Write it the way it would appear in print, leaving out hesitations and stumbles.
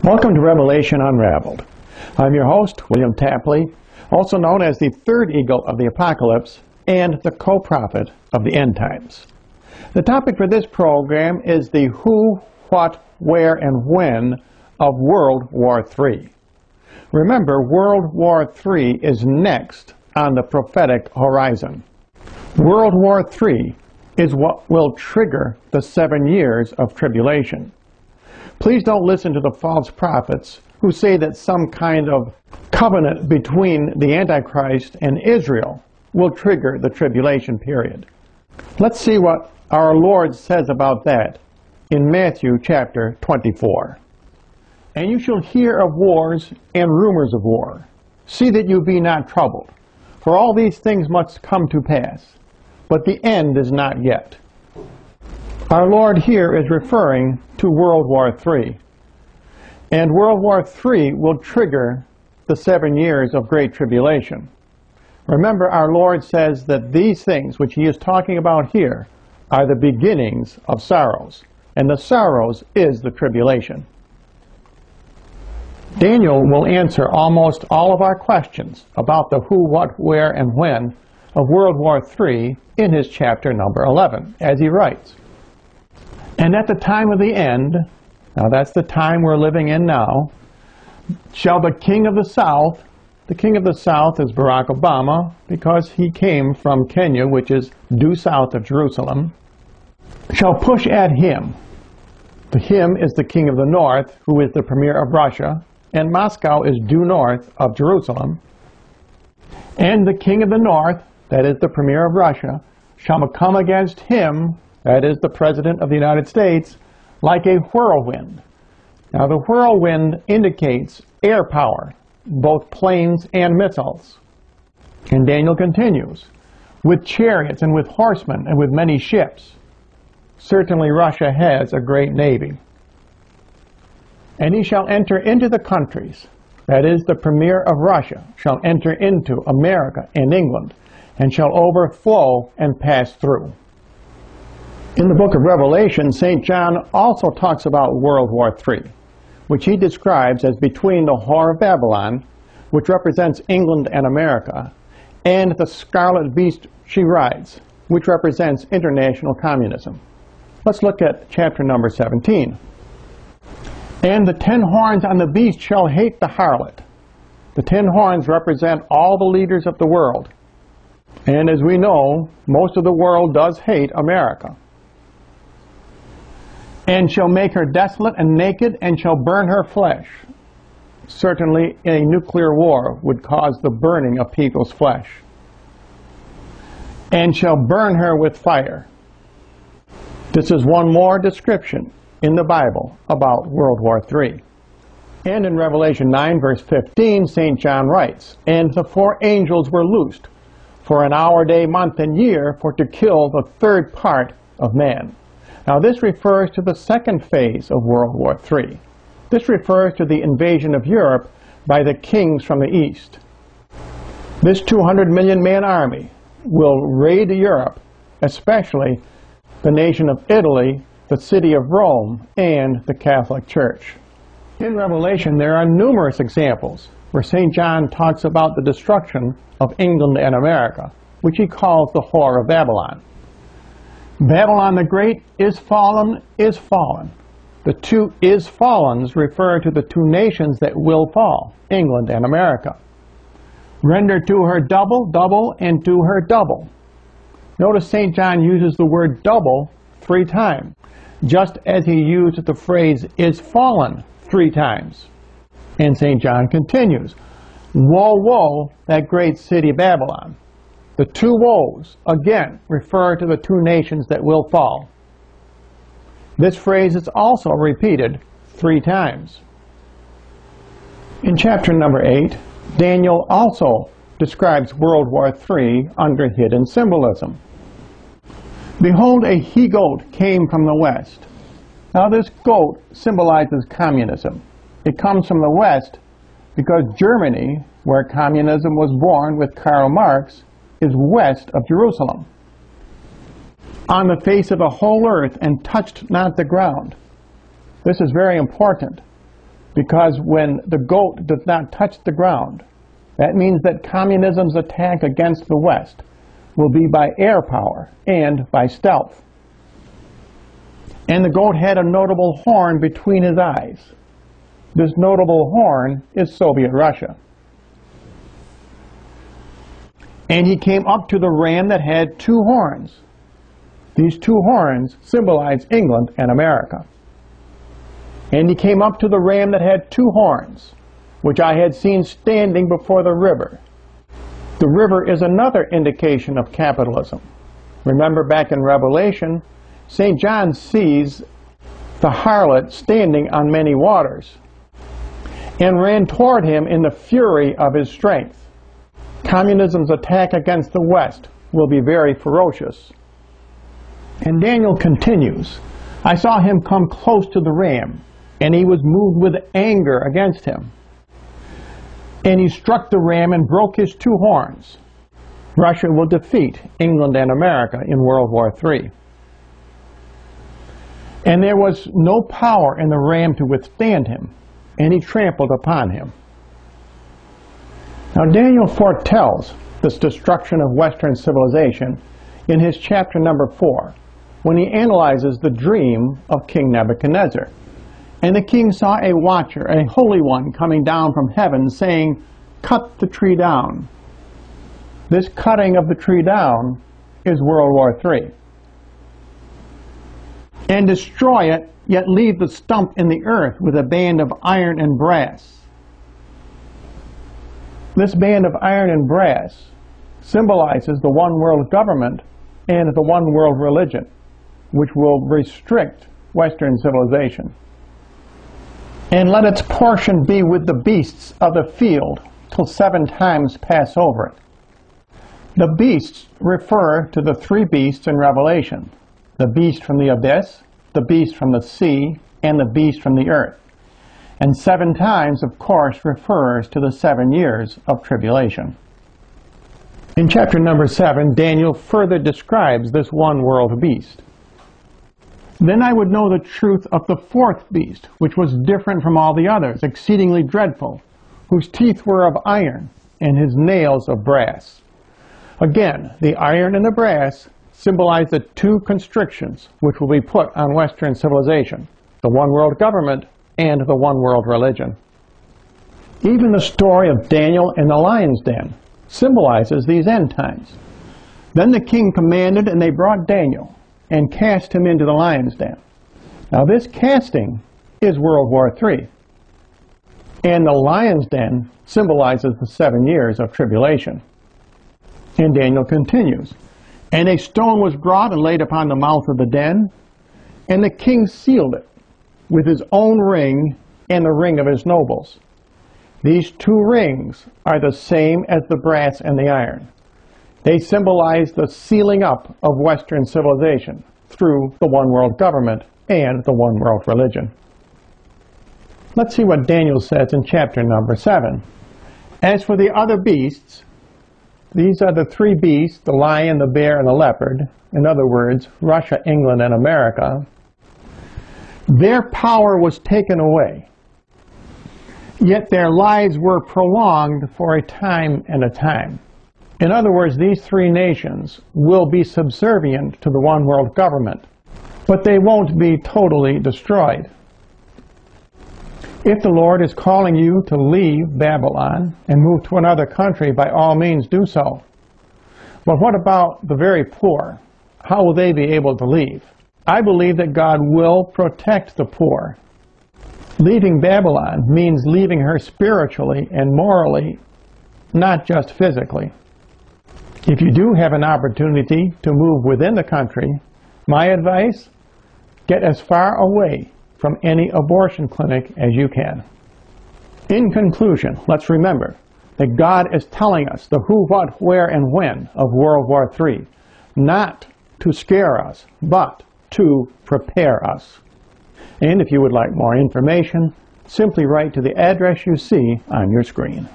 Welcome to Revelation Unraveled. I'm your host, William Tapley, also known as the third eagle of the Apocalypse and the co-prophet of the end times. The topic for this program is the who, what, where, and when of World War III. Remember, World War III is next on the prophetic horizon. World War III is what will trigger the 7 years of tribulation. Please don't listen to the false prophets who say that some kind of covenant between the Antichrist and Israel will trigger the tribulation period. Let's see what our Lord says about that in Matthew chapter 24. And you shall hear of wars and rumors of war. See that you be not troubled, for all these things must come to pass, but the end is not yet. Our Lord here is referring to World War III. And World War III will trigger the 7 years of Great Tribulation. Remember, our Lord says that these things which He is talking about here are the beginnings of sorrows. And the sorrows is the tribulation. Daniel will answer almost all of our questions about the who, what, where, and when of World War III in his chapter number 11, as he writes. And at the time of the end, now that's the time we're living in now, shall the king of the south is Barack Obama, because he came from Kenya, which is due south of Jerusalem, shall push at him. The him is the king of the north, who is the premier of Russia, and Moscow is due north of Jerusalem. And the king of the north, that is the premier of Russia, shall come against him, that is the President of the United States, like a whirlwind. Now the whirlwind indicates air power, both planes and missiles. And Daniel continues, with chariots and with horsemen and with many ships. Certainly Russia has a great navy. And he shall enter into the countries, that is the premier of Russia, shall enter into America and England, and shall overflow and pass through. In the book of Revelation, St. John also talks about World War III, which he describes as between the whore of Babylon, which represents England and America, and the scarlet beast she rides, which represents international communism. Let's look at chapter number 17. And the 10 horns on the beast shall hate the harlot. The 10 horns represent all the leaders of the world. And as we know, most of the world does hate America. And shall make her desolate and naked, and shall burn her flesh. Certainly a nuclear war would cause the burning of people's flesh. And shall burn her with fire. This is one more description in the Bible about World War III. And in Revelation 9 verse 15, St. John writes, and the 4 angels were loosed for an hour, day, month, and year, for to kill the 3rd part of man. Now this refers to the second phase of World War III. This refers to the invasion of Europe by the kings from the east. This 200 million man army will raid Europe, especially the nation of Italy, the city of Rome, and the Catholic Church. In Revelation there are numerous examples where St. John talks about the destruction of England and America, which he calls the whore of Babylon. Babylon the Great is fallen, is fallen. The 2 is fallens refer to the 2 nations that will fall, England and America. Render to her double, double, and to her double. Notice St. John uses the word double 3 times, just as he used the phrase is fallen 3 times. And St. John continues, woe, woe, that great city Babylon. The 2 woes, again, refer to the 2 nations that will fall. This phrase is also repeated 3 times. In chapter number 8, Daniel also describes World War III under hidden symbolism. Behold, a he-goat came from the west. Now this goat symbolizes communism. It comes from the west because Germany, where communism was born with Karl Marx, is west of Jerusalem. On the face of the whole earth, and touched not the ground. This is very important. because when the goat does not touch the ground, that means that communism's attack against the West will be by air power and by stealth. And the goat had a notable horn between his eyes. This notable horn is Soviet Russia. And he came up to the ram that had two horns. These two horns symbolize England and America. And he came up to the ram that had two horns, which I had seen standing before the river. The river is another indication of capitalism. Remember back in Revelation, St. John sees the harlot standing on many waters and ran toward him in the fury of his strength. Communism's attack against the West will be very ferocious. And Daniel continues, I saw him come close to the ram, and he was moved with anger against him. And he struck the ram and broke his two horns. Russia will defeat England and America in World War III. And there was no power in the ram to withstand him, and he trampled upon him. Now Daniel foretells this destruction of Western civilization in his chapter number 4, when he analyzes the dream of King Nebuchadnezzar. And the king saw a watcher, a holy one, coming down from heaven, saying, cut the tree down. This cutting of the tree down is World War III. And destroy it, yet leave the stump in the earth with a band of iron and brass. This band of iron and brass symbolizes the one world government and the one world religion, which will restrict Western civilization. And let its portion be with the beasts of the field till 7 times pass over it. The beasts refer to the 3 beasts in Revelation: the beast from the abyss, the beast from the sea, and the beast from the earth. And 7 times, of course, refers to the 7 years of tribulation. In chapter number 7, Daniel further describes this one world beast. Then I would know the truth of the 4th beast, which was different from all the others, exceedingly dreadful, whose teeth were of iron, and his nails of brass. Again, the iron and the brass symbolize the 2 constrictions which will be put on Western civilization: the one world government and the one world religion. Even the story of Daniel in the lion's den symbolizes these end times. Then the king commanded, and they brought Daniel and cast him into the lion's den. Now this casting is World War III. And the lion's den symbolizes the 7 years of tribulation. And Daniel continues, and a stone was brought and laid upon the mouth of the den, and the king sealed it with his own ring and the ring of his nobles. These 2 rings are the same as the brass and the iron. They symbolize the sealing up of Western civilization through the one world government and the one world religion. Let's see what Daniel says in chapter number 7. As for the other beasts, these are the 3 beasts, the lion, the bear, and the leopard. In other words, Russia, England, and America. Their power was taken away, yet their lives were prolonged for a time and a time. In other words, these 3 nations will be subservient to the one world government, but they won't be totally destroyed. If the Lord is calling you to leave Babylon and move to another country, by all means do so. But what about the very poor? How will they be able to leave? I believe that God will protect the poor. Leaving Babylon means leaving her spiritually and morally, not just physically. If you do have an opportunity to move within the country, my advice, get as far away from any abortion clinic as you can. In conclusion, let's remember that God is telling us the who, what, where, and when of World War III, not to scare us, but to prepare us. And if you would like more information, simply write to the address you see on your screen.